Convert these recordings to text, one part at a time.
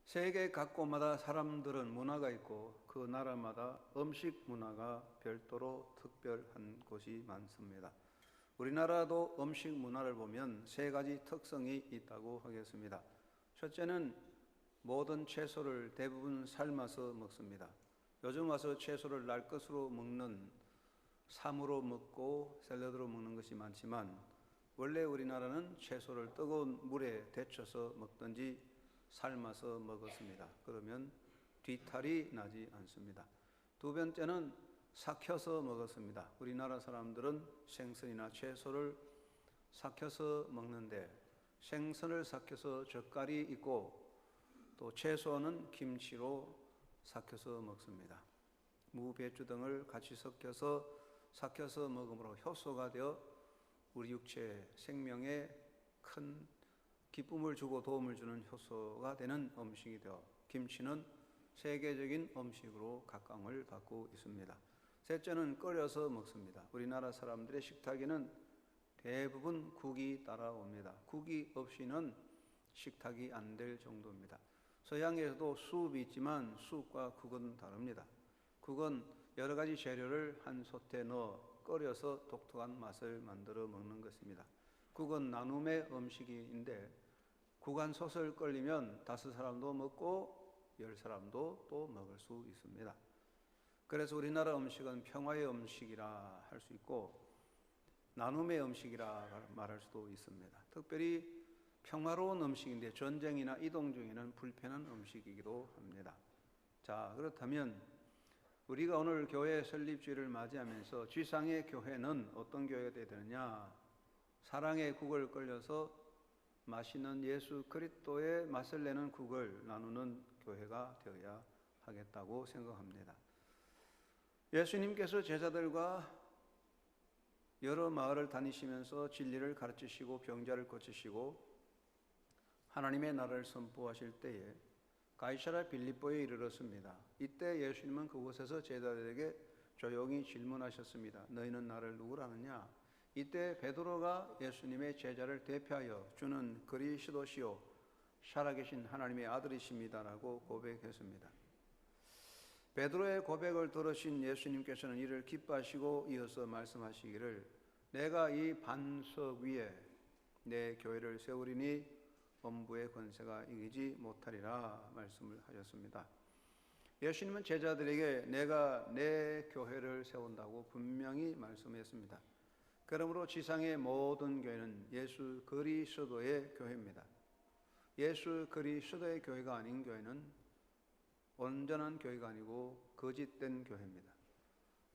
세계 각국마다 사람들은 문화가 있고 그 나라마다 음식 문화가 별도로 특별한 곳이 많습니다. 우리나라도 음식 문화를 보면 세 가지 특성이 있다고 하겠습니다. 첫째는 모든 채소를 대부분 삶아서 먹습니다. 요즘 와서 채소를 날 것으로 먹는, 삶으로 먹고 샐러드로 먹는 것이 많지만 원래 우리나라는 채소를 뜨거운 물에 데쳐서 먹든지 삶아서 먹었습니다. 그러면 뒤탈이 나지 않습니다. 두 번째는 삭혀서 먹었습니다. 우리나라 사람들은 생선이나 채소를 삭혀서 먹는데 생선을 삭혀서 젓갈이 있고 또 채소는 김치로 삭혀서 먹습니다. 무, 배추 등을 같이 삭혀서 먹음으로 효소가 되어 우리 육체 생명에 큰 기쁨을 주고 도움을 주는 효소가 되는 음식이 되어 김치는 세계적인 음식으로 각광을 받고 있습니다. 셋째는 끓여서 먹습니다. 우리나라 사람들의 식탁에는 대부분 국이 따라옵니다. 국이 없이는 식탁이 안 될 정도입니다. 서양에서도 수업이 있지만 수업과 국은 다릅니다. 국은 여러 가지 재료를 한 솥에 넣어 끓여서 독특한 맛을 만들어 먹는 것입니다. 국은 나눔의 음식인데 국 한 솥을 끓이면 5사람도 먹고 10사람도 또 먹을 수 있습니다. 그래서 우리나라 음식은 평화의 음식이라 할 수 있고 나눔의 음식이라 말할 수도 있습니다. 특별히 평화로운 음식인데 전쟁이나 이동 중에는 불편한 음식이기도 합니다. 자, 그렇다면 우리가 오늘 교회 설립주일을 맞이하면서 지상의 교회는 어떤 교회가 되어야 되느냐? 사랑의 국을 끓여서 맛있는 예수 그리스도의 맛을 내는 국을 나누는 교회가 되어야 하겠다고 생각합니다. 예수님께서 제자들과 여러 마을을 다니시면서 진리를 가르치시고 병자를 고치시고 하나님의 나라를 선포하실 때에 가이사랴 빌립보에 이르렀습니다. 이때 예수님은 그곳에서 제자들에게 조용히 질문하셨습니다. 너희는 나를 누구라 하느냐? 이때 베드로가 예수님의 제자를 대표하여 주는 그리스도시요 살아계신 하나님의 아들이십니다라고 고백했습니다. 베드로의 고백을 들으신 예수님께서는 이를 기뻐하시고 이어서 말씀하시기를 내가 이 반석 위에 내 교회를 세우리니 엄부의 권세가 이기지 못하리라 말씀을 하셨습니다. 예수님은 제자들에게 내가 내 교회를 세운다고 분명히 말씀했습니다. 그러므로 지상의 모든 교회는 예수 그리스도의 교회입니다. 예수 그리스도의 교회가 아닌 교회는 온전한 교회가 아니고 거짓된 교회입니다.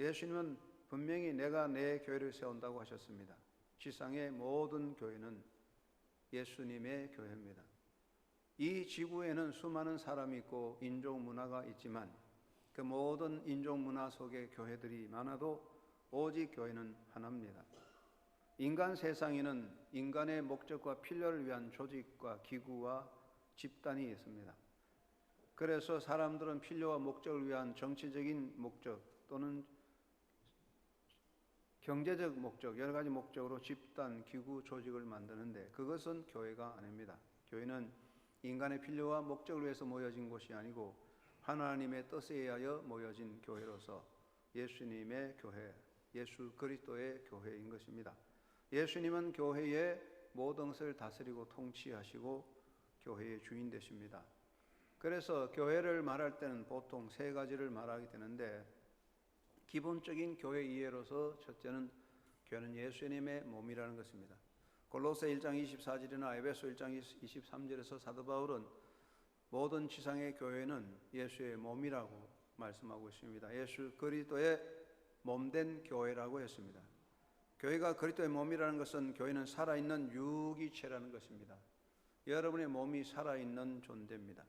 예수님은 분명히 내가 내 교회를 세운다고 하셨습니다. 지상의 모든 교회는 예수님의 교회입니다. 이 지구에는 수많은 사람이 있고 인종 문화가 있지만 그 모든 인종 문화 속에 교회들이 많아도 오직 교회는 하나입니다. 인간 세상에는 인간의 목적과 필요를 위한 조직과 기구와 집단이 있습니다. 그래서 사람들은 필요와 목적을 위한 정치적인 목적 또는 경제적 목적, 여러 가지 목적으로 집단, 기구, 조직을 만드는데 그것은 교회가 아닙니다. 교회는 인간의 필요와 목적을 위해서 모여진 곳이 아니고 하나님의 뜻에 의하여 모여진 교회로서 예수님의 교회, 예수 그리스도의 교회인 것입니다. 예수님은 교회의 모든 것을 다스리고 통치하시고 교회의 주인 되십니다. 그래서 교회를 말할 때는 보통 세 가지를 말하게 되는데 기본적인 교회 이해로서 첫째는 교회는 예수님의 몸이라는 것입니다. 골로새 1장 24절이나 에베소 1장 23절에서 사도 바울은 모든 지상의 교회는 예수의 몸이라고 말씀하고 있습니다. 예수 그리스도의 몸된 교회라고 했습니다. 교회가 그리스도의 몸이라는 것은 교회는 살아있는 유기체라는 것입니다. 여러분의 몸이 살아있는 존재입니다.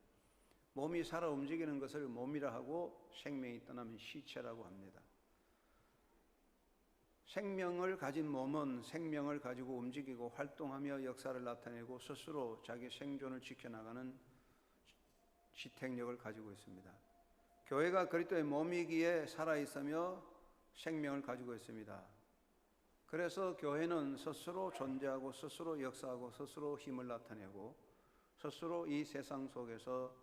몸이 살아 움직이는 것을 몸이라 하고 생명이 떠나면 시체라고 합니다. 생명을 가진 몸은 생명을 가지고 움직이고 활동하며 역사를 나타내고 스스로 자기 생존을 지켜나가는 지탱력을 가지고 있습니다. 교회가 그리스도의 몸이기에 살아있으며 생명을 가지고 있습니다. 그래서 교회는 스스로 존재하고 스스로 역사하고 스스로 힘을 나타내고 스스로 이 세상 속에서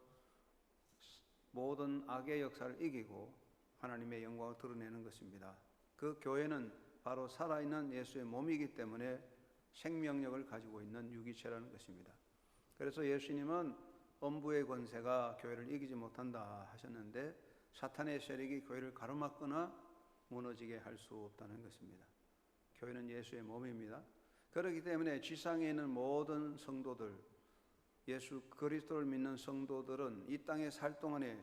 모든 악의 역사를 이기고 하나님의 영광을 드러내는 것입니다. 그 교회는 바로 살아있는 예수의 몸이기 때문에 생명력을 가지고 있는 유기체라는 것입니다. 그래서 예수님은 엄부의 권세가 교회를 이기지 못한다 하셨는데 사탄의 세력이 교회를 가로막거나 무너지게 할 수 없다는 것입니다. 교회는 예수의 몸입니다. 그렇기 때문에 지상에 있는 모든 성도들, 예수 그리스도를 믿는 성도들은 이 땅에 살 동안에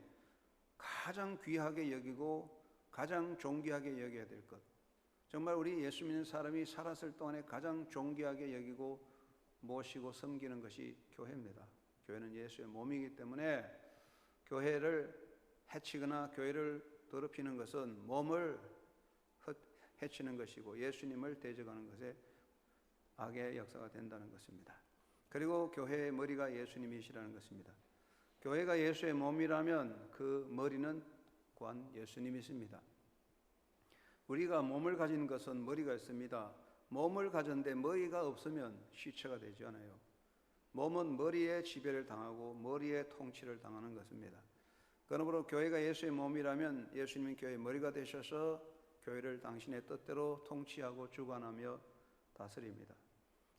가장 귀하게 여기고 가장 존귀하게 여겨야 될 것, 정말 우리 예수 믿는 사람이 살았을 동안에 가장 존귀하게 여기고 모시고 섬기는 것이 교회입니다. 교회는 예수의 몸이기 때문에 교회를 해치거나 교회를 더럽히는 것은 몸을 해치는 것이고 예수님을 대적하는 것에 악의 역사가 된다는 것입니다. 그리고 교회의 머리가 예수님이시라는 것입니다. 교회가 예수의 몸이라면 그 머리는 또한 예수님이십니다. 우리가 몸을 가진 것은 머리가 있습니다. 몸을 가졌는데 머리가 없으면 시체가 되지 않아요. 몸은 머리에 지배를 당하고 머리에 통치를 당하는 것입니다. 그러므로 교회가 예수의 몸이라면 예수님이 교회의 머리가 되셔서 교회를 당신의 뜻대로 통치하고 주관하며 다스립니다.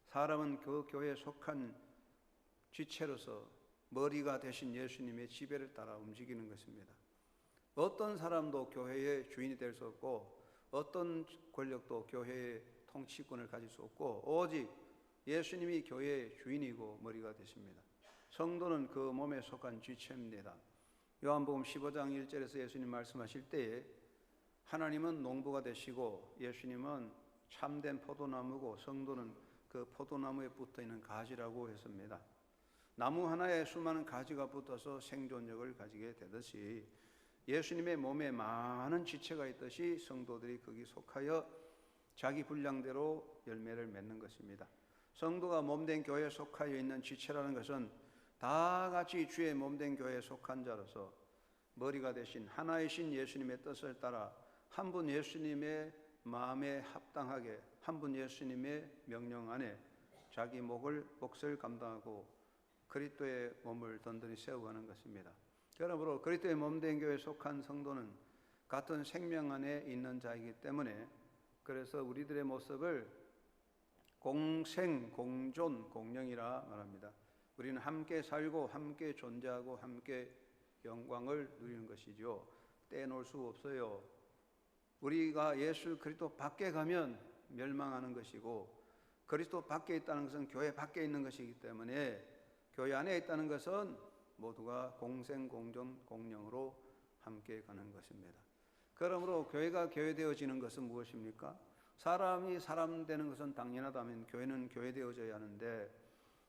사람은 그 교회에 속한 지체로서 머리가 되신 예수님의 지배를 따라 움직이는 것입니다. 어떤 사람도 교회의 주인이 될 수 없고 어떤 권력도 교회의 통치권을 가질 수 없고 오직 예수님이 교회의 주인이고 머리가 되십니다. 성도는 그 몸에 속한 지체입니다. 요한복음 15장 1절에서 예수님 말씀하실 때에 하나님은 농부가 되시고 예수님은 참된 포도나무고 성도는 그 포도나무에 붙어있는 가지라고 했습니다. 나무 하나에 수많은 가지가 붙어서 생존력을 가지게 되듯이 예수님의 몸에 많은 지체가 있듯이 성도들이 거기 속하여 자기 분량대로 열매를 맺는 것입니다. 성도가 몸된 교회에 속하여 있는 지체라는 것은 다 같이 주의 몸된 교회에 속한 자로서 머리가 되신 하나이신 예수님의 뜻을 따라 한 분 예수님의 마음에 합당하게 한 분 예수님의 명령 안에 자기 몫을 감당하고 그리스도의 몸을 든든히 세워가는 것입니다. 그러므로 그리스도의 몸된 교회에 속한 성도는 같은 생명 안에 있는 자이기 때문에 그래서 우리들의 모습을 공생, 공존, 공령이라 말합니다. 우리는 함께 살고 함께 존재하고 함께 영광을 누리는 것이죠. 떼놓을 수 없어요. 우리가 예수 그리스도 밖에 가면 멸망하는 것이고 그리스도 밖에 있다는 것은 교회 밖에 있는 것이기 때문에 교회 안에 있다는 것은 모두가 공생, 공존, 공령으로 함께 가는 것입니다. 그러므로 교회가 교회되어지는 것은 무엇입니까? 사람이 사람 되는 것은 당연하다면 교회는 교회되어져야 하는데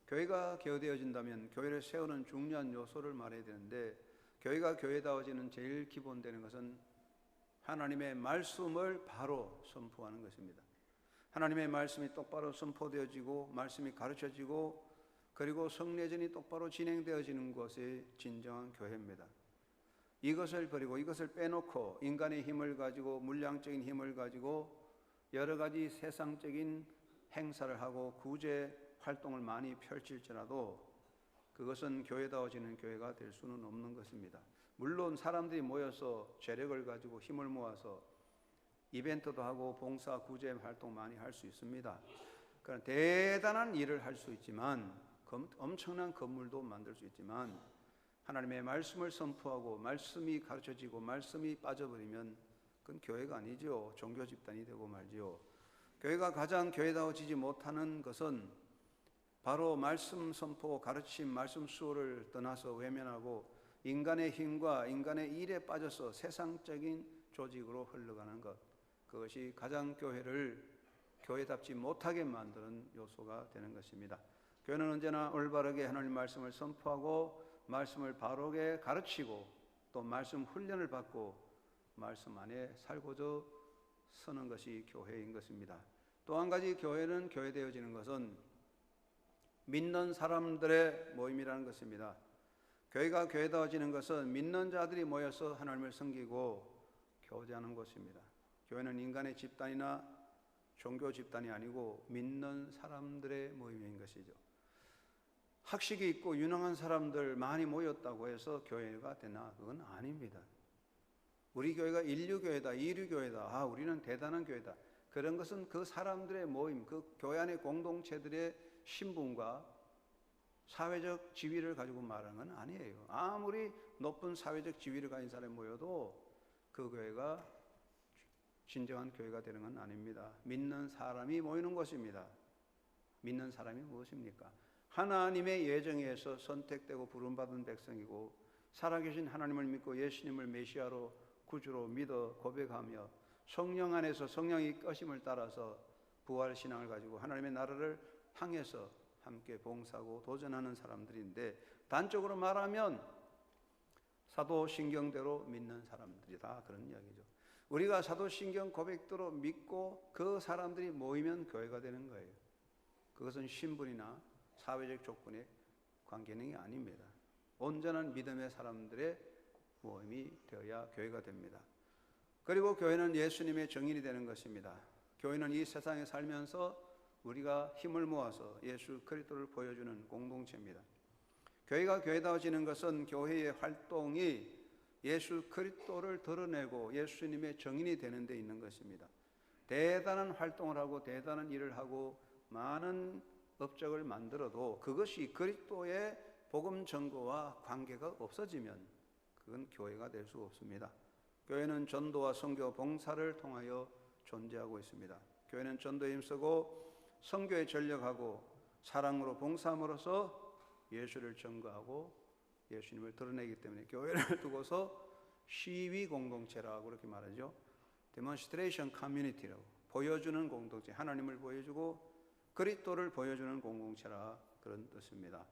교회가 교회되어진다면 교회를 세우는 중요한 요소를 말해야 되는데 교회가 교회다워지는 제일 기본되는 것은 하나님의 말씀을 바로 선포하는 것입니다. 하나님의 말씀이 똑바로 선포되어지고 말씀이 가르쳐지고 그리고 성례전이 똑바로 진행되어지는 것이 진정한 교회입니다. 이것을 버리고 이것을 빼놓고 인간의 힘을 가지고 물량적인 힘을 가지고 여러 가지 세상적인 행사를 하고 구제 활동을 많이 펼칠지라도 그것은 교회다워지는 교회가 될 수는 없는 것입니다. 물론 사람들이 모여서 재력을 가지고 힘을 모아서 이벤트도 하고 봉사 구제 활동 많이 할 수 있습니다. 그러나 대단한 일을 할 수 있지만 엄청난 건물도 만들 수 있지만 하나님의 말씀을 선포하고 말씀이 가르쳐지고 말씀이 빠져버리면 그건 교회가 아니죠. 종교 집단이 되고 말지요. 교회가 가장 교회다워지지 못하는 것은 바로 말씀 선포, 가르침, 말씀 수호를 떠나서 외면하고 인간의 힘과 인간의 일에 빠져서 세상적인 조직으로 흘러가는 것, 그것이 가장 교회를 교회답지 못하게 만드는 요소가 되는 것입니다. 교회는 언제나 올바르게 하나님 말씀을 선포하고 말씀을 바르게 가르치고 또 말씀 훈련을 받고 말씀 안에 살고자 서는 것이 교회인 것입니다. 또 한 가지 교회는 교회되어지는 것은 믿는 사람들의 모임이라는 것입니다. 교회가 교회다워지는 것은 믿는 자들이 모여서 하나님을 섬기고 교제하는 곳입니다. 교회는 인간의 집단이나 종교 집단이 아니고 믿는 사람들의 모임인 것이죠. 학식이 있고 유능한 사람들 많이 모였다고 해서 교회가 되나? 그건 아닙니다. 우리 교회가 인류교회다, 이류교회다, 우리는 대단한 교회다. 그런 것은 그 사람들의 모임, 그 교회 안의 공동체들의 신분과 사회적 지위를 가지고 말하는 건 아니에요. 아무리 높은 사회적 지위를 가진 사람이 모여도 그 교회가 진정한 교회가 되는 건 아닙니다. 믿는 사람이 모이는 것입니다. 믿는 사람이 무엇입니까? 하나님의 예정에서 선택되고 부름받은 백성이고 살아계신 하나님을 믿고 예수님을 메시아로 구주로 믿어 고백하며 성령 안에서 성령의 이끄심을 따라서 부활신앙을 가지고 하나님의 나라를 향해서 함께 봉사하고 도전하는 사람들인데, 단적으로 말하면 사도신경대로 믿는 사람들이다, 그런 이야기죠. 우리가 사도신경 고백대로 믿고 그 사람들이 모이면 교회가 되는 거예요. 그것은 신분이나 사회적 조건의 관계는 아닙니다. 온전한 믿음의 사람들의 모임이 되어야 교회가 됩니다. 그리고 교회는 예수님의 정인이 되는 것입니다. 교회는 이 세상에 살면서 우리가 힘을 모아서 예수 그리스도를 보여주는 공동체입니다. 교회가 교회다워지는 것은 교회의 활동이 예수 그리스도를 드러내고 예수님의 정인이 되는 데 있는 것입니다. 대단한 활동을 하고 대단한 일을 하고 많은 업적을 만들어도 그것이 그리스도의 복음 전거와 관계가 없어지면 그건 교회가 될 수 없습니다. 교회는 전도와 선교, 봉사를 통하여 존재하고 있습니다. 교회는 전도에 힘쓰고 선교에 전력하고 사랑으로 봉사함으로써 예수를 전거하고 예수님을 드러내기 때문에 교회를 두고서 시위 공동체라고 그렇게 말하죠. 데몬스트레이션 커뮤니티라고, 보여주는 공동체, 하나님을 보여주고 그리스도를 보여주는 공동체라 그런 뜻입니다.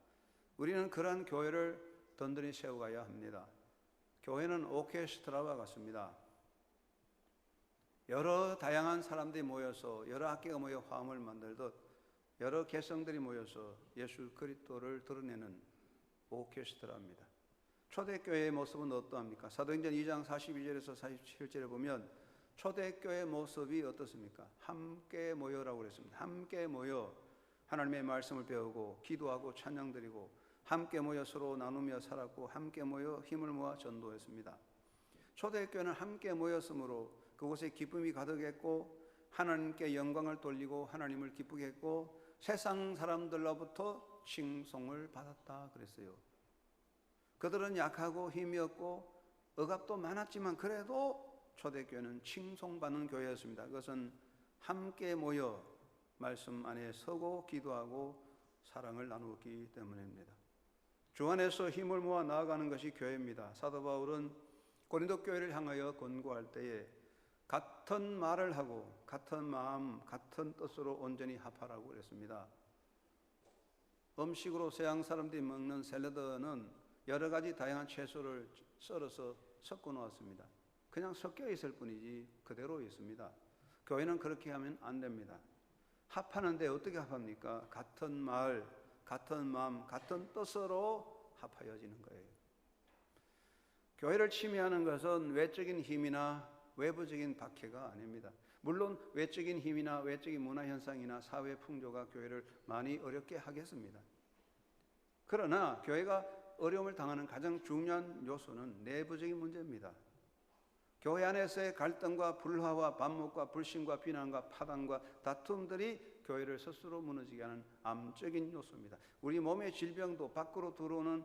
우리는 그러한 교회를 든든히 세워가야 합니다. 교회는 오케스트라와 같습니다. 여러 다양한 사람들이 모여서 여러 악기가 모여 화음을 만들듯 여러 개성들이 모여서 예수 그리스도를 드러내는 오케스트라입니다. 초대교회의 모습은 어떠합니까? 사도행전 2장 42절에서 47절에 보면 초대교회의 모습이 어떻습니까? 함께 모여라고 그랬습니다. 함께 모여 하나님의 말씀을 배우고 기도하고 찬양드리고 함께 모여 서로 나누며 살았고 함께 모여 힘을 모아 전도했습니다. 초대교회는 함께 모였으므로 그곳에 기쁨이 가득했고 하나님께 영광을 돌리고 하나님을 기쁘게 했고 세상 사람들로부터 칭송을 받았다 그랬어요. 그들은 약하고 힘이 없고 억압도 많았지만 그래도 초대교회는 칭송받는 교회였습니다. 그것은 함께 모여 말씀 안에 서고 기도하고 사랑을 나누기 때문입니다. 주 안에서 힘을 모아 나아가는 것이 교회입니다. 사도 바울은 고린도 교회를 향하여 권고할 때에 같은 말을 하고 같은 마음 같은 뜻으로 온전히 합하라고 그랬습니다. 음식으로 서양 사람들이 먹는 샐러드는 여러 가지 다양한 채소를 썰어서 섞어 놓았습니다. 그냥 섞여 있을 뿐이지 그대로 있습니다. 교회는 그렇게 하면 안 됩니다. 합하는데 어떻게 합합니까? 같은 말, 같은 마음, 같은 뜻으로 합하여지는 거예요. 교회를 침해하는 것은 외적인 힘이나 외부적인 박해가 아닙니다. 물론 외적인 힘이나 외적인 문화 현상이나 사회 풍조가 교회를 많이 어렵게 하겠습니다. 그러나 교회가 어려움을 당하는 가장 중요한 요소는 내부적인 문제입니다. 교회 안에서의 갈등과 불화와 반목과 불신과 비난과 파단과 다툼들이 교회를 스스로 무너지게 하는 암적인 요소입니다. 우리 몸의 질병도 밖으로 들어오는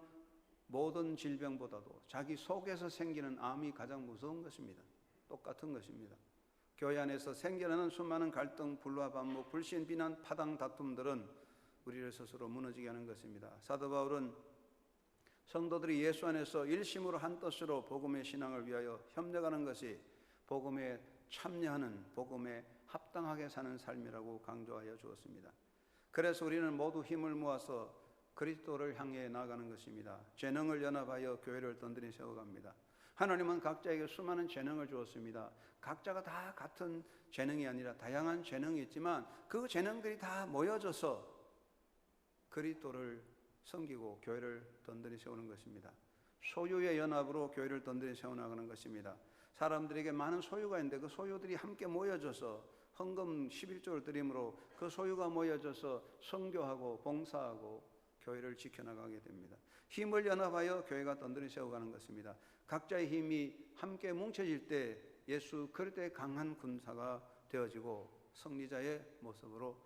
모든 질병보다도 자기 속에서 생기는 암이 가장 무서운 것입니다. 똑같은 것입니다. 교회 안에서 생겨나는 수많은 갈등, 불화, 반목, 불신, 비난, 파당, 다툼들은 우리를 스스로 무너지게 하는 것입니다. 사도 바울은 성도들이 예수 안에서 일심으로 한 뜻으로 복음의 신앙을 위하여 협력하는 것이 복음에 참여하는, 복음에 합당하게 사는 삶이라고 강조하여 주었습니다. 그래서 우리는 모두 힘을 모아서 그리스도를 향해 나아가는 것입니다. 재능을 연합하여 교회를 든든히 세워갑니다. 하나님은 각자에게 수많은 재능을 주었습니다. 각자가 다 같은 재능이 아니라 다양한 재능이 있지만 그 재능들이 다 모여져서 그리스도를 섬기고 교회를 든든히 세우는 것입니다. 소유의 연합으로 교회를 든든히 세워나가는 것입니다. 사람들에게 많은 소유가 있는데 그 소유들이 함께 모여져서 헌금 11조를 드림으로 그 소유가 모여져서 선교하고 봉사하고 교회를 지켜나가게 됩니다. 힘을 연합하여 교회가 든든히 세워가는 것입니다. 각자의 힘이 함께 뭉쳐질 때 예수 그리스도의 강한 군사가 되어지고 승리자의 모습으로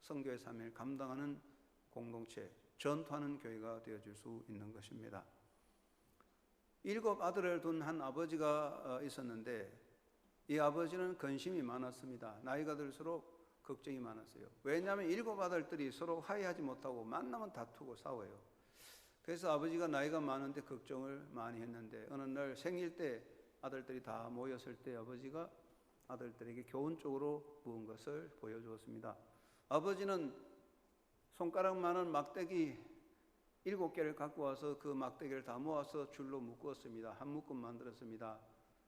선교의 삶을 감당하는 공동체, 전투하는 교회가 되어질 수 있는 것입니다. 7 아들을 둔 한 아버지가 있었는데 이 아버지는 근심이 많았습니다. 나이가 들수록 걱정이 많았어요. 왜냐하면 7 아들들이 서로 화해하지 못하고 만나면 다투고 싸워요. 그래서 아버지가 나이가 많은데 걱정을 많이 했는데 어느 날 생일 때 아들들이 다 모였을 때 아버지가 아들들에게 교훈적으로 부은 것을 보여주었습니다. 아버지는 손가락만한 막대기 7개를 갖고 와서 그 막대기를 다 모아서 줄로 묶었습니다. 한 묶음 만들었습니다.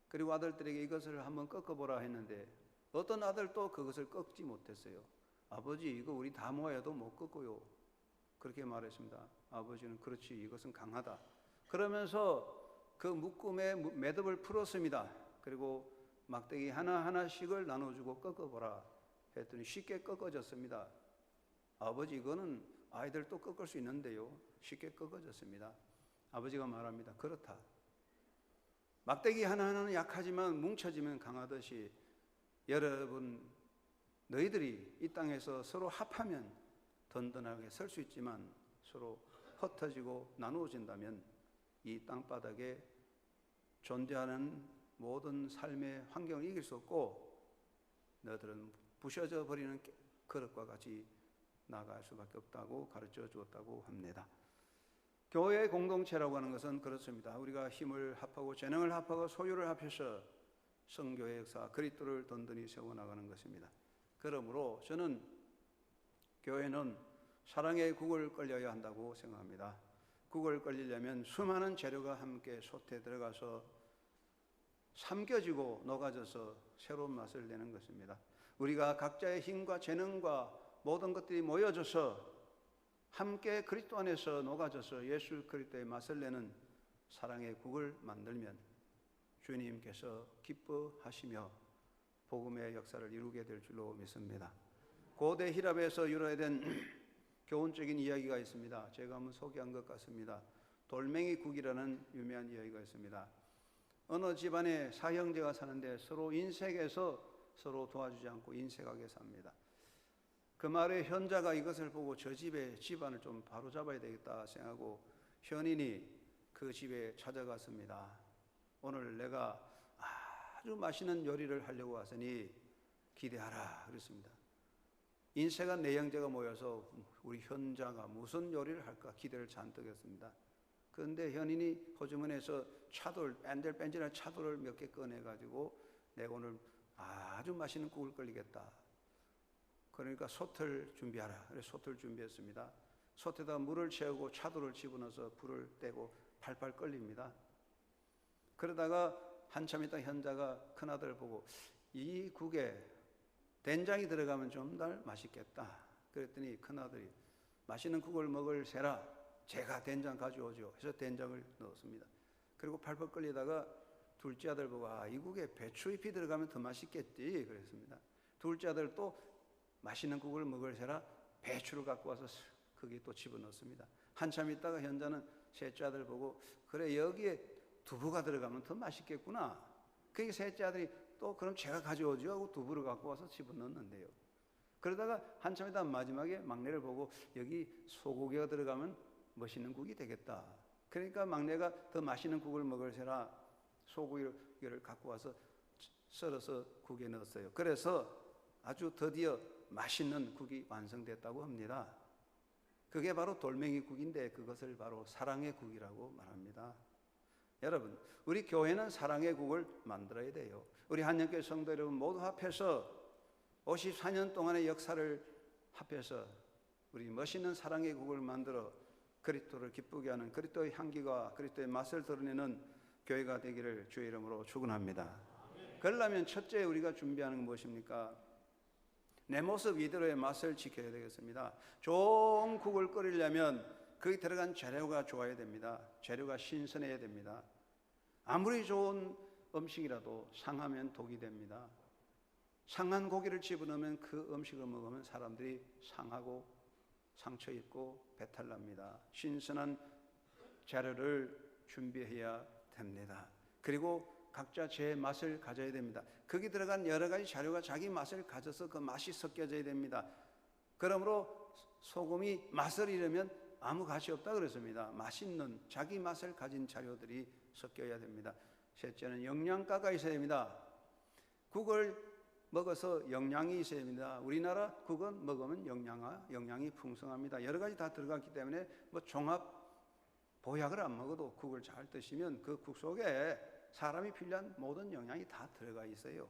그리고 아들들에게 이것을 한번 꺾어보라 했는데 어떤 아들도 그것을 꺾지 못했어요. 아버지, 이거 우리 다 모아도 못 꺾어요. 그렇게 말했습니다. 아버지는 그렇지, 이것은 강하다. 그러면서 그 묶음의 매듭을 풀었습니다. 그리고 막대기 하나하나씩을 나눠주고 꺾어보라 했더니 쉽게 꺾어졌습니다. 아버지, 이거는 아이들도 꺾을 수 있는데요. 쉽게 꺾어졌습니다. 아버지가 말합니다. 그렇다. 막대기 하나하나는 약하지만 뭉쳐지면 강하듯이 여러분, 너희들이 이 땅에서 서로 합하면 든든하게 설 수 있지만 서로 흩어지고 나누어진다면 이 땅바닥에 존재하는 모든 삶의 환경을 이길 수 없고 너희들은 부셔져 버리는 그릇과 같이 나아갈 수밖에 없다고 가르쳐 주었다고 합니다. 교회의 공동체라고 하는 것은 그렇습니다. 우리가 힘을 합하고 재능을 합하고 소유를 합해서 성교의 역사 그리스도를 든든히 세워나가는 것입니다. 그러므로 저는 교회는 사랑의 국을 끌려야 한다고 생각합니다. 국을 끌리려면 수많은 재료가 함께 솥에 들어가서 삼켜지고 녹아져서 새로운 맛을 내는 것입니다. 우리가 각자의 힘과 재능과 모든 것들이 모여져서 함께 그리스도 안에서 녹아져서 예수 그리스도의 맛을 내는 사랑의 국을 만들면 주님께서 기뻐하시며 복음의 역사를 이루게 될 줄로 믿습니다. 고대 히랍에서 유래된 교훈적인 이야기가 있습니다. 제가 한번 소개한 것 같습니다. 돌멩이 국이라는 유명한 이야기가 있습니다. 어느 집안에 사형제가 사는데 서로 인색해서 서로 도와주지 않고 인색하게 삽니다. 그 말에 현자가 이것을 보고 저 집의 집안을 좀 바로잡아야 되겠다 생각하고 현인이 그 집에 찾아갔습니다. 오늘 내가 아주 맛있는 요리를 하려고 왔으니 기대하라 그랬습니다. 인색한 네 형제가 모여서 우리 현자가 무슨 요리를 할까 기대를 잔뜩 했습니다. 그런데 현인이 호주머니에서 차돌, 뺀질뺀질한 차돌을 몇 개 꺼내가지고 내가 오늘 아주 맛있는 국을 끓이겠다. 그러니까 솥을 준비하라. 그래서 솥을 준비했습니다. 솥에다 물을 채우고 차돌을 집어넣어서 불을 떼고 팔팔 끓입니다. 그러다가 한참 있다 현자가 큰아들 보고 이 국에 된장이 들어가면 좀 더 맛있겠다. 그랬더니 큰아들이 맛있는 국을 먹을 새라 제가 된장 가져오죠. 해서 된장을 넣었습니다. 그리고 팔팔 끓이다가 둘째 아들 보고 이 국에 배추잎이 들어가면 더 맛있겠지 그랬습니다. 둘째 아들 또 맛있는 국을 먹을 새라 배추를 갖고 와서 거기에 또 집어넣습니다. 한참 있다가 현자는 셋째 아들 보고 그래 여기에 두부가 들어가면 더 맛있겠구나. 그게 셋째 아들이 또 그럼 제가 가져오죠 하고 두부를 갖고 와서 집어넣는데요. 그러다가 한참 있다 마지막에 막내를 보고 여기 소고기가 들어가면 멋있는 국이 되겠다. 그러니까 막내가 더 맛있는 국을 먹을 새라 소고기를 갖고 와서 썰어서 국에 넣었어요. 그래서 아주 드디어 맛있는 국이 완성됐다고 합니다. 그게 바로 돌멩이 국인데 그것을 바로 사랑의 국이라고 말합니다. 여러분, 우리 교회는 사랑의 국을 만들어야 돼요. 우리 한영교회 성도 여러분 모두 합해서 54년 동안의 역사를 합해서 우리 멋있는 사랑의 국을 만들어 그리스도를 기쁘게 하는 그리스도의 향기가 그리스도의 맛을 드러내는 교회가 되기를 주의 이름으로 축원합니다. 그러려면 첫째 우리가 준비하는 건 무엇입니까? 내 모습 이대로의 맛을 지켜야 되겠습니다. 좋은 국을 끓이려면 거기 들어간 재료가 좋아야 됩니다. 재료가 신선해야 됩니다. 아무리 좋은 음식이라도 상하면 독이 됩니다. 상한 고기를 집어넣으면 그 음식을 먹으면 사람들이 상하고 상처 입고 배탈 납니다. 신선한 재료를 준비해야 됩니다. 그리고 각자 제 맛을 가져야 됩니다. 거기 들어간 여러 가지 재료가 자기 맛을 가져서 그 맛이 섞여져야 됩니다. 그러므로 소금이 맛을 잃으면 아무 가치 없다 그랬습니다. 맛있는 자기 맛을 가진 재료들이 섞여야 됩니다. 셋째는 영양가가 있어야 됩니다. 국을 먹어서 영양이 있어야 됩니다. 우리나라 국은 먹으면 영양이 풍성합니다. 여러 가지 다 들어갔기 때문에 종합 보약을 안 먹어도 국을 잘 드시면 그 국 속에 사람이 필요한 모든 영양이 다 들어가 있어요.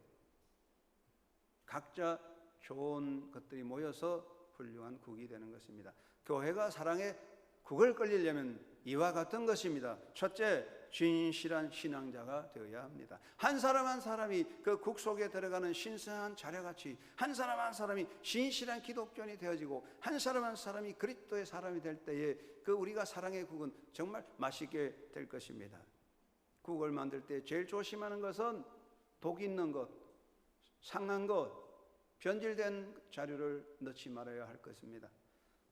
각자 좋은 것들이 모여서 훌륭한 국이 되는 것입니다. 교회가 사랑의 국을 끓이려면 이와 같은 것입니다. 첫째, 진실한 신앙자가 되어야 합니다. 한 사람 한 사람이 그 국 속에 들어가는 신선한 자료같이 한 사람 한 사람이 진실한 기독교인이 되어지고 한 사람 한 사람이 그리스도의 사람이 될 때에 그 우리가 사랑의 국은 정말 맛있게 될 것입니다. 국을 만들 때 제일 조심하는 것은 독 있는 것, 상한 것, 변질된 자료를 넣지 말아야 할 것입니다.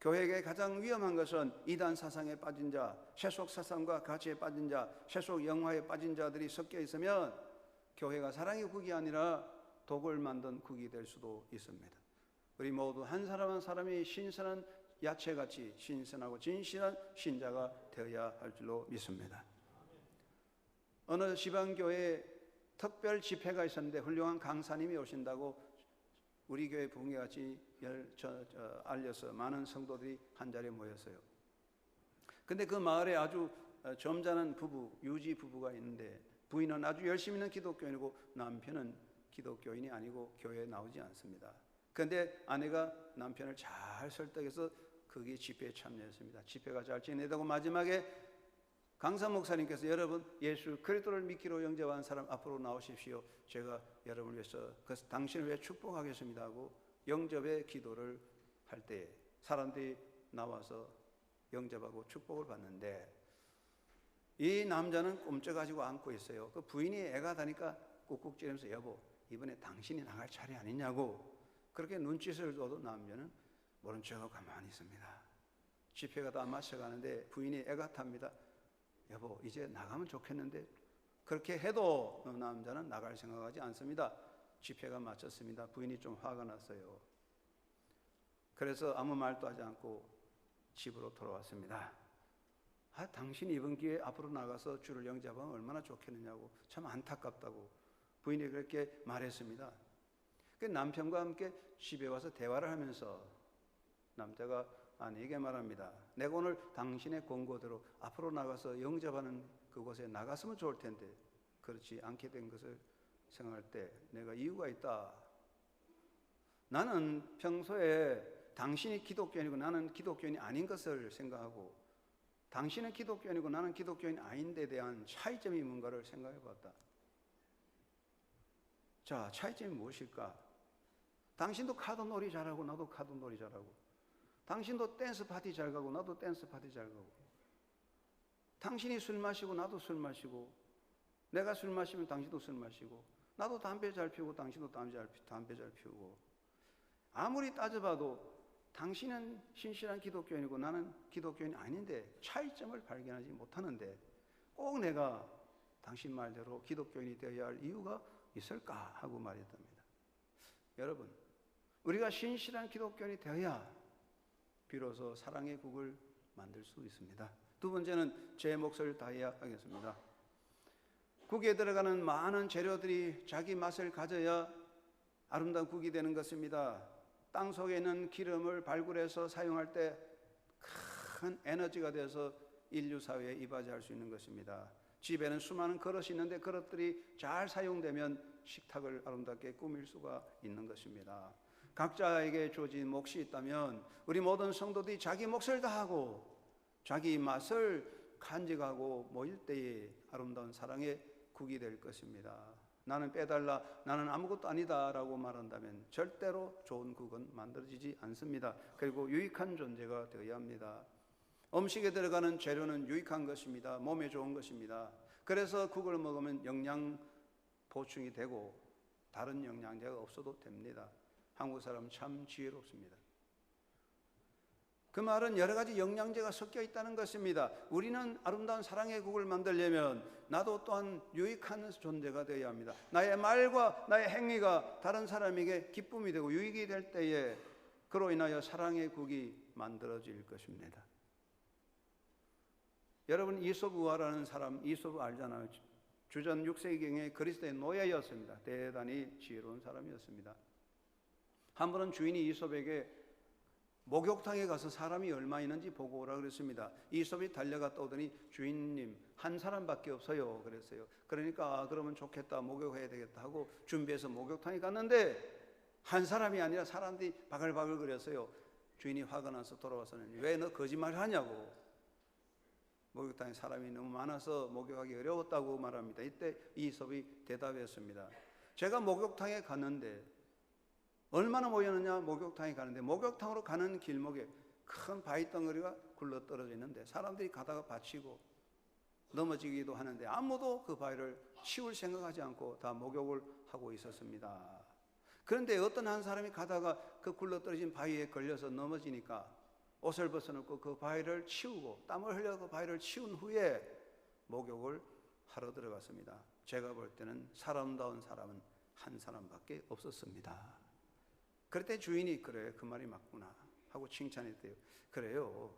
교회에게 가장 위험한 것은 이단 사상에 빠진 자, 세속 사상과 가치에 빠진 자, 세속 영화에 빠진 자들이 섞여 있으면 교회가 사랑의 국이 아니라 독을 만든 국이 될 수도 있습니다. 우리 모두 한 사람 한 사람이 신선한 야채같이 신선하고 진실한 신자가 되어야 할 줄로 믿습니다. 어느 지방교회에 특별 집회가 있었는데 훌륭한 강사님이 오신다고 우리 교회 부흥회같이 알려서 많은 성도들이 한자리에 모였어요. 근데 그 마을에 아주 점잖은 부부, 유지 부부가 있는데 부인은 아주 열심히 있는 기독교인이고 남편은 기독교인이 아니고 교회에 나오지 않습니다. 그런데 아내가 남편을 잘 설득해서 거기 집회에 참여했습니다. 집회가 잘 진행되고 마지막에 강사 목사님께서 여러분 예수 그리스도를 믿기로 영접한 사람 앞으로 나오십시오. 제가 여러분을 위해서 당신을 위해 축복하겠습니다 하고 영접의 기도를 할 때 사람들이 나와서 영접하고 축복을 받는데 이 남자는 꼼짝가지고 안고 있어요. 그 부인이 애가 다니까 꾹꾹 찌르면서 여보 이번에 당신이 나갈 차례 아니냐고 그렇게 눈짓을 줘도 남자는 모른 척하고 가만히 있습니다. 집회가 다 마쳐가는데 부인이 애가 탑니다. 여보 이제 나가면 좋겠는데 그렇게 해도 남자는 나갈 생각하지 않습니다. 집회가 마쳤습니다. 부인이 좀 화가 났어요. 그래서 아무 말도 하지 않고 집으로 돌아왔습니다. 당신이 이번 기회에 앞으로 나가서 주를 영접하면 얼마나 좋겠느냐고 참 안타깝다고 부인이 그렇게 말했습니다. 남편과 함께 집에 와서 대화를 하면서 남자가 아내에게 말합니다. 내가 오늘 당신의 권고대로 앞으로 나가서 영접하는 그곳에 나갔으면 좋을 텐데 그렇지 않게 된 것을 생각할 때 내가 이유가 있다. 나는 평소에 당신이 기독교인이고 나는 기독교인이 아닌 것을 생각하고 당신은 기독교인이고 나는 기독교인이 아닌 데 대한 차이점이 뭔가를 생각해 봤다. 자, 차이점이 무엇일까? 당신도 카드놀이 잘하고 나도 카드놀이 잘하고 당신도 댄스 파티 잘 가고 나도 댄스 파티 잘 가고 당신이 술 마시고 나도 술 마시고 내가 술 마시면 당신도 술 마시고 나도 담배 잘 피우고 당신도 담배 잘 피우고 아무리 따져봐도 당신은 신실한 기독교인이고 나는 기독교인이 아닌데 차이점을 발견하지 못하는데 꼭 내가 당신 말대로 기독교인이 되어야 할 이유가 있을까 하고 말했답니다. 여러분 우리가 신실한 기독교인이 되어야 비로소 사랑의 국을 만들 수 있습니다. 두 번째는 제 몫을 다해야 하겠습니다. 국에 들어가는 많은 재료들이 자기 맛을 가져야 아름다운 국이 되는 것입니다. 땅 속에 있는 기름을 발굴해서 사용할 때 큰 에너지가 돼서 인류 사회에 이바지할 수 있는 것입니다. 집에는 수많은 그릇이 있는데 그릇들이 잘 사용되면 식탁을 아름답게 꾸밀 수가 있는 것입니다. 각자에게 주어진 몫이 있다면 우리 모든 성도들이 자기 몫을 다하고 자기 맛을 간직하고 모일 때에 아름다운 사랑의 국이 될 것입니다. 나는 빼달라, 나는 아무것도 아니다 라고 말한다면 절대로 좋은 국은 만들어지지 않습니다. 그리고 유익한 존재가 되어야 합니다. 음식에 들어가는 재료는 유익한 것입니다. 몸에 좋은 것입니다. 그래서 국을 먹으면 영양 보충이 되고 다른 영양제가 없어도 됩니다. 한국 사람 참 지혜롭습니다. 그 말은 여러 가지 영양제가 섞여 있다는 것입니다. 우리는 아름다운 사랑의 국을 만들려면 나도 또한 유익한 존재가 되어야 합니다. 나의 말과 나의 행위가 다른 사람에게 기쁨이 되고 유익이 될 때에 그로 인하여 사랑의 국이 만들어질 것입니다. 여러분, 이솝우화라는 사람, 이솝 알잖아요. 주전 6세기경에 그리스도의 노예였습니다. 대단히 지혜로운 사람이었습니다. 한 번은 주인이 이솝에게 목욕탕에 가서 사람이 얼마 있는지 보고 오라 그랬습니다. 이솝이 달려갔다 오더니 주인님, 한 사람밖에 없어요 그랬어요. 그러니까 그러면 좋겠다, 목욕해야 되겠다 하고 준비해서 목욕탕에 갔는데 한 사람이 아니라 사람들이 바글바글 거렸어요. 주인이 화가 나서 돌아와서는 왜 너 거짓말 하냐고, 목욕탕에 사람이 너무 많아서 목욕하기 어려웠다고 말합니다. 이때 이솝이 대답했습니다. 제가 목욕탕에 갔는데 얼마나 모였느냐. 목욕탕에 가는데 목욕탕으로 가는 길목에 큰 바위 덩어리가 굴러 떨어져 있는데 사람들이 가다가 받치고 넘어지기도 하는데 아무도 그 바위를 치울 생각하지 않고 다 목욕을 하고 있었습니다. 그런데 어떤 한 사람이 가다가 그 굴러 떨어진 바위에 걸려서 넘어지니까 옷을 벗어놓고 그 바위를 치우고 땀을 흘려 그 바위를 치운 후에 목욕을 하러 들어갔습니다. 제가 볼 때는 사람다운 사람은 한 사람밖에 없었습니다. 그럴 때 주인이 그래, 그 말이 맞구나 하고 칭찬했대요. 그래요.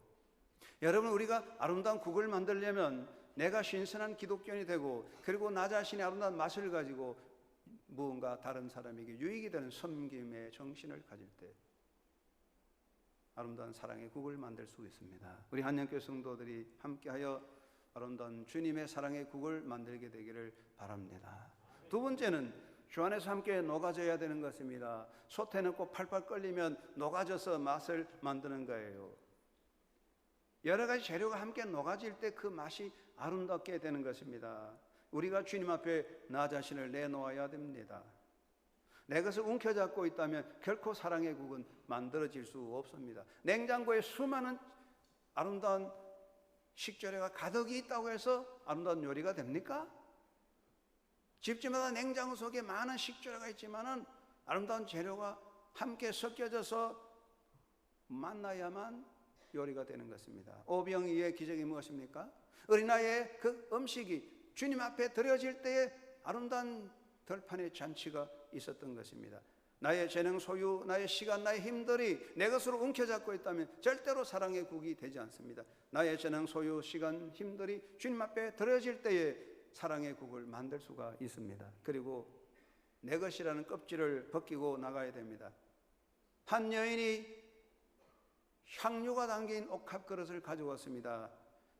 여러분, 우리가 아름다운 국을 만들려면 내가 신선한 기독교인이 되고 그리고 나 자신의 아름다운 맛을 가지고 무언가 다른 사람에게 유익이 되는 섬김의 정신을 가질 때 아름다운 사랑의 국을 만들 수 있습니다. 우리 한영교회 성도들이 함께하여 아름다운 주님의 사랑의 국을 만들게 되기를 바랍니다. 두 번째는 주 안에서 함께 녹아져야 되는 것입니다. 솥에는 꼭 팔팔 끓이면 녹아져서 맛을 만드는 거예요. 여러 가지 재료가 함께 녹아질 때 그 맛이 아름답게 되는 것입니다. 우리가 주님 앞에 나 자신을 내놓아야 됩니다. 내 것을 움켜잡고 있다면 결코 사랑의 국은 만들어질 수 없습니다. 냉장고에 수많은 아름다운 식재료가 가득히 있다고 해서 아름다운 요리가 됩니까? 집집마다 냉장고 속에 많은 식재료가 있지만은 아름다운 재료가 함께 섞여져서 만나야만 요리가 되는 것입니다. 오병이의 기적이 무엇입니까? 어린아이의 그 음식이 주님 앞에 드려질 때에 아름다운 들판의 잔치가 있었던 것입니다. 나의 재능 소유, 나의 시간, 나의 힘들이 내 것으로 움켜잡고 있다면 절대로 사랑의 국이 되지 않습니다. 나의 재능 소유, 시간, 힘들이 주님 앞에 드려질 때에 사랑의 국을 만들 수가 있습니다. 그리고 내 것이라는 껍질을 벗기고 나가야 됩니다. 한 여인이 향유가 담긴 옥합 그릇을 가져왔습니다.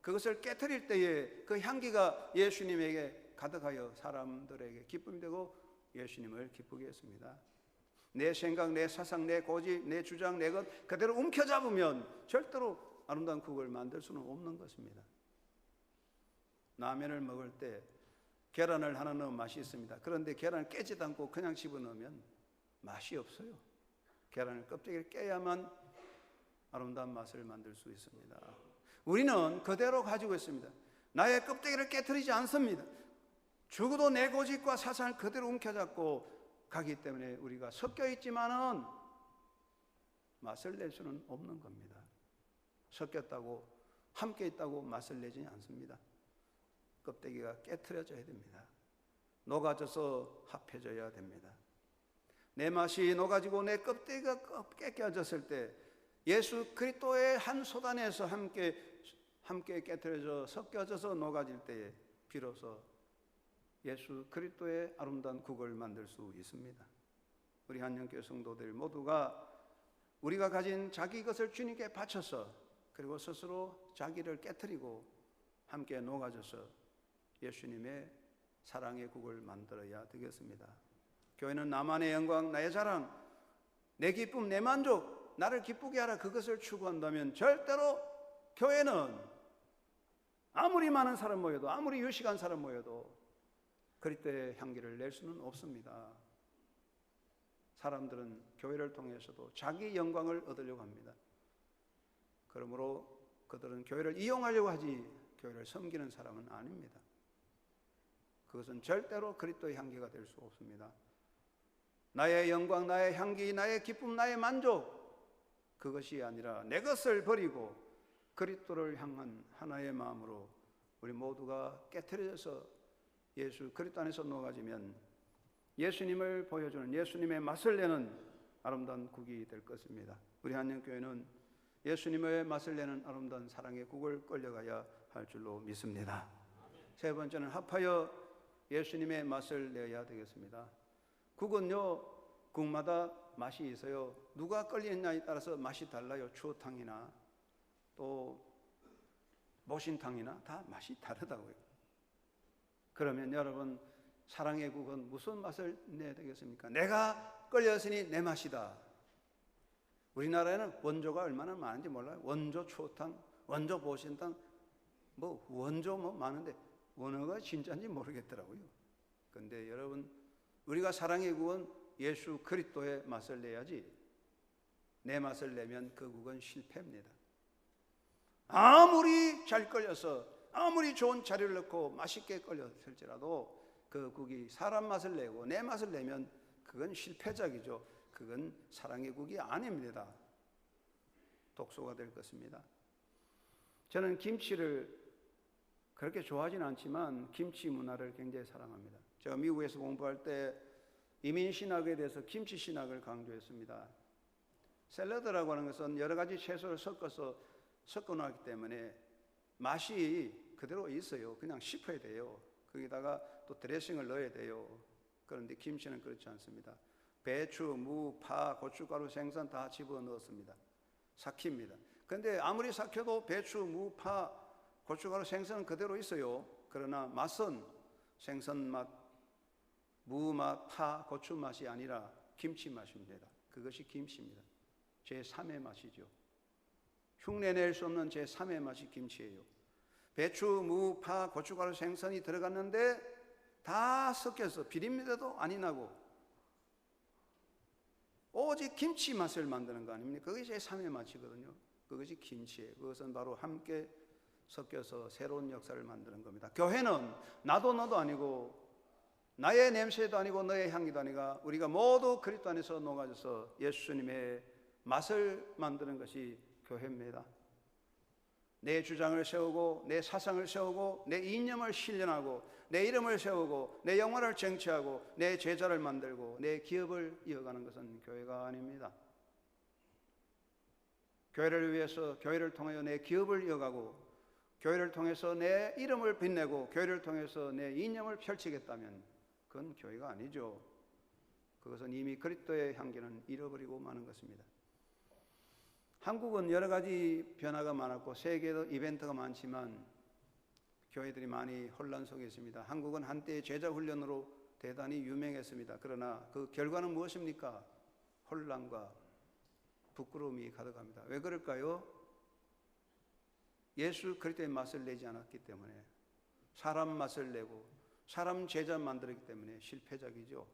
그것을 깨트릴 때에 그 향기가 예수님에게 가득하여 사람들에게 기쁨이 되고 예수님을 기쁘게 했습니다. 내 생각, 내 사상, 내 고집, 내 주장, 내 것 그대로 움켜잡으면 절대로 아름다운 국을 만들 수는 없는 것입니다. 라면을 먹을 때 계란을 하나 넣으면 맛이 있습니다. 그런데 계란을 깨지도 않고 그냥 집어넣으면 맛이 없어요. 계란을 껍데기를 깨야만 아름다운 맛을 만들 수 있습니다. 우리는 그대로 가지고 있습니다. 나의 껍데기를 깨트리지 않습니다. 죽어도 내 고집과 사상을 그대로 움켜잡고 가기 때문에 우리가 섞여 있지만은 맛을 낼 수는 없는 겁니다. 섞였다고 함께 있다고 맛을 내지 않습니다. 껍데기가 깨트려져야 됩니다. 녹아져서 합해져야 됩니다. 내 맛이 녹아지고 내 껍데기가 깨껴졌을 때 예수 그리스도의 한 소단에서 함께 깨트려져 섞여져서 녹아질 때에 비로소 예수 그리스도의 아름다운 국을 만들 수 있습니다. 우리 한영교회 성도들 모두가 우리가 가진 자기 것을 주님께 바쳐서 그리고 스스로 자기를 깨트리고 함께 녹아져서 예수님의 사랑의 국을 만들어야 되겠습니다. 교회는 나만의 영광, 나의 자랑, 내 기쁨, 내 만족, 나를 기쁘게 하라 그것을 추구한다면 절대로 교회는 아무리 많은 사람 모여도 아무리 유식한 사람 모여도 그리스도의 향기를 낼 수는 없습니다. 사람들은 교회를 통해서도 자기 영광을 얻으려고 합니다. 그러므로 그들은 교회를 이용하려고 하지 교회를 섬기는 사람은 아닙니다. 그것은 절대로 그리스도의 향기가 될 수 없습니다. 나의 영광, 나의 향기, 나의 기쁨, 나의 만족 그것이 아니라 내 것을 버리고 그리스도를 향한 하나의 마음으로 우리 모두가 깨트려져서 예수 그리스도 안에서 녹아지면 예수님을 보여주는, 예수님의 맛을 내는 아름다운 국이 될 것입니다. 우리 한영교회는 예수님의 맛을 내는 아름다운 사랑의 국을 끌려가야 할 줄로 믿습니다. 세 번째는 합하여 예수님의 맛을 내야 되겠습니다. 국은요, 국마다 맛이 있어요. 누가 끌리느냐에 따라서 맛이 달라요. 추어탕이나 또 모신탕이나 다 맛이 다르다고요. 그러면 여러분, 사랑의 국은 무슨 맛을 내야 되겠습니까? 내가 끌렸으니 내 맛이다. 우리나라에는 원조가 얼마나 많은지 몰라요. 원조 추어탕, 원조 모신탕, 원조 많은데 원어가 진짜인지 모르겠더라고요. 그런데 여러분, 우리가 사랑의 국은 예수 그리스도의 맛을 내야지, 내 맛을 내면 그 국은 실패입니다. 아무리 잘 끌려서 아무리 좋은 자리를 넣고 맛있게 끌렸을지라도 그 국이 사람 맛을 내고 내 맛을 내면 그건 실패작이죠. 그건 사랑의 국이 아닙니다. 독소가 될 것입니다. 저는 김치를 그렇게 좋아하진 않지만 김치 문화를 굉장히 사랑합니다. 제가 미국에서 공부할 때 이민신학에 대해서 김치신학을 강조했습니다. 샐러드라고 하는 것은 여러 가지 채소를 섞어 놓았기 때문에 맛이 그대로 있어요. 그냥 씹어야 돼요. 거기다가 또 드레싱을 넣어야 돼요. 그런데 김치는 그렇지 않습니다. 배추, 무, 파, 고춧가루, 생선 다 집어넣었습니다. 삭힙니다. 그런데 아무리 삭혀도 배추, 무, 파, 고춧가루, 생선은 그대로 있어요. 그러나 맛은 생선 맛, 무 맛, 파, 고추 맛이 아니라 김치 맛입니다. 그것이 김치입니다. 제3의 맛이죠. 흉내낼 수 없는 제3의 맛이 김치예요. 배추, 무, 파, 고춧가루, 생선이 들어갔는데 다 섞여서 비린내도 아니 나고 오직 김치 맛을 만드는 거 아닙니까? 그것이 제3의 맛이거든요. 그것이 김치예요. 그것은 바로 함께 섞여서 새로운 역사를 만드는 겁니다. 교회는 나도 너도 아니고 나의 냄새도 아니고 너의 향기도 아니고 우리가 모두 그리스도 안에서 녹아져서 예수님의 맛을 만드는 것이 교회입니다. 내 주장을 세우고 내 사상을 세우고 내 이념을 실현하고 내 이름을 세우고 내 영화를 쟁취하고 내 제자를 만들고 내 기업을 이어가는 것은 교회가 아닙니다. 교회를 위해서 교회를 통하여 내 기업을 이어가고 교회를 통해서 내 이름을 빛내고 교회를 통해서 내 이념을 펼치겠다면 그건 교회가 아니죠. 그것은 이미 그리스도의 향기는 잃어버리고 마는 것입니다. 한국은 여러 가지 변화가 많았고 세계도 이벤트가 많지만 교회들이 많이 혼란 속에 있습니다. 한국은 한때 제자 훈련으로 대단히 유명했습니다. 그러나 그 결과는 무엇입니까? 혼란과 부끄러움이 가득합니다. 왜 그럴까요? 예수 그리스도의 맛을 내지 않았기 때문에, 사람 맛을 내고 사람 제자 만들었기 때문에 실패작이죠.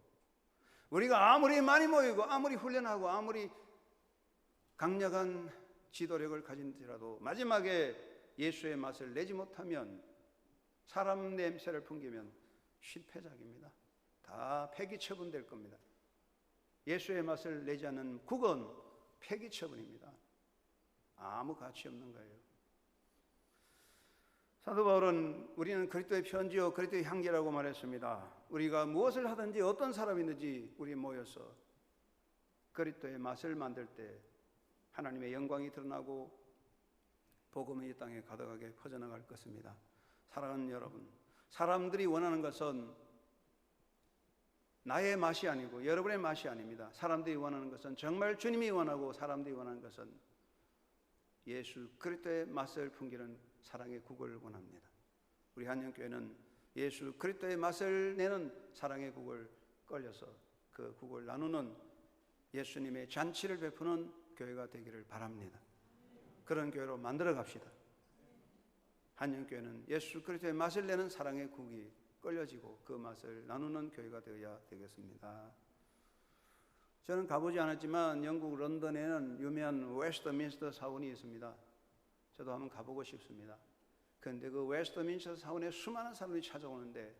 우리가 아무리 많이 모이고 아무리 훈련하고 아무리 강력한 지도력을 가진지라도 마지막에 예수의 맛을 내지 못하면, 사람 냄새를 풍기면 실패작입니다. 다 폐기 처분될 겁니다. 예수의 맛을 내지 않는 국은 폐기 처분입니다. 아무 가치 없는 거예요. 사도 바울은 우리는 그리스도의 편지요 그리스도의 향기라고 말했습니다. 우리가 무엇을 하든지 어떤 사람이든지 우리 모여서 그리스도의 맛을 만들 때 하나님의 영광이 드러나고 복음이 이 땅에 가득하게 퍼져나갈 것입니다. 사랑하는 여러분, 사람들이 원하는 것은 나의 맛이 아니고 여러분의 맛이 아닙니다. 사람들이 원하는 것은 정말 주님이 원하고 사람들이 원하는 것은 예수 그리스도의 맛을 풍기는 사랑의 국을 원합니다. 우리 한영교회는 예수 그리스도의 맛을 내는 사랑의 국을 끌려서 그 국을 나누는 예수님의 잔치를 베푸는 교회가 되기를 바랍니다. 그런 교회로 만들어 갑시다. 한영교회는 예수 그리스도의 맛을 내는 사랑의 국이 끌려지고 그 맛을 나누는 교회가 되어야 되겠습니다. 저는 가보지 않았지만 영국 런던에는 유명한 웨스트민스터 사원이 있습니다. 저도 한번 가보고 싶습니다. 그런데 그 웨스트민스터 사원에 수많은 사람들이 찾아오는데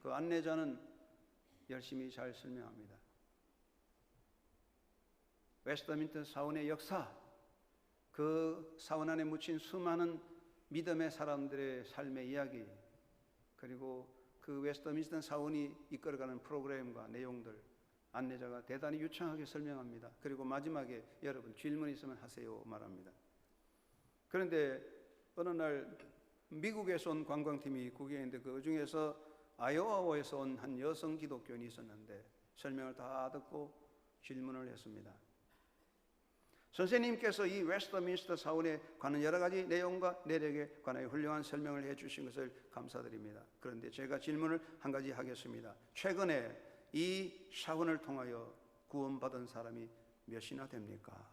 그 안내자는 열심히 잘 설명합니다. 웨스트민스터 사원의 역사, 그 사원 안에 묻힌 수많은 믿음의 사람들의 삶의 이야기, 그리고 그 웨스트민스터 사원이 이끌어가는 프로그램과 내용들, 안내자가 대단히 유창하게 설명합니다. 그리고 마지막에 여러분 질문 있으면 하세요 말합니다. 그런데 어느 날 미국에서 온 관광팀이 구경했는데 그 중에서 아이오와에서 온 한 여성 기독교인이 있었는데 설명을 다 듣고 질문을 했습니다. 선생님께서 이 웨스트민스터 사원에 관한 여러 가지 내용과 내력에 관하여 훌륭한 설명을 해주신 것을 감사드립니다. 그런데 제가 질문을 한 가지 하겠습니다. 최근에 이 사원을 통하여 구원받은 사람이 몇이나 됩니까?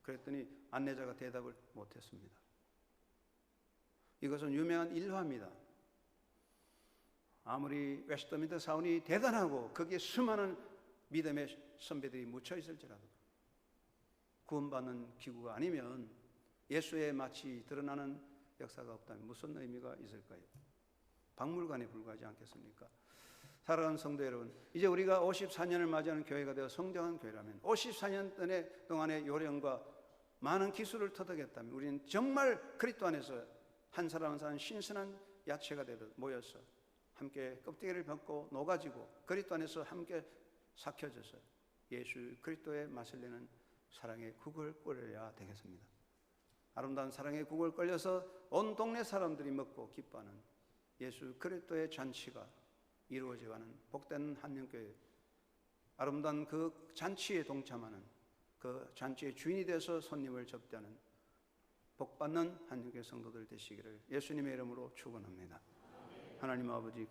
그랬더니 안내자가 대답을 못했습니다. 이것은 유명한 일화입니다. 아무리 웨스트민스터 사원이 대단하고 거기에 수많은 믿음의 선배들이 묻혀 있을지라도 구원받는 기구가 아니면 예수의 마치 드러나는 역사가 없다면 무슨 의미가 있을까요? 박물관에 불과하지 않겠습니까? 사랑하는 성도 여러분, 이제 우리가 54년을 맞이하는 교회가 되어 성장한 교회라면 54년 동안의 요령과 많은 기술을 터득했다면 우리는 정말 그리스도 안에서 한 사람 한 사람 신선한 야채가 되듯 모여서 함께 껍데기를 벗고 녹아지고 그리스도 안에서 함께 삭혀져서 예수 그리스도의 맛을 내는 사랑의 국을 끓여야 되겠습니다. 아름다운 사랑의 국을 끓여서 온 동네 사람들이 먹고 기뻐하는 예수 그리스도의 잔치가 이루어져가는 복된 한영교회, 아름다운 그 잔치에 동참하는 그 잔치의 주인이 되어서 손님을 접대하는 복받는 한영교회 성도들 되시기를 예수님의 이름으로 축원합니다. 하나님 아버지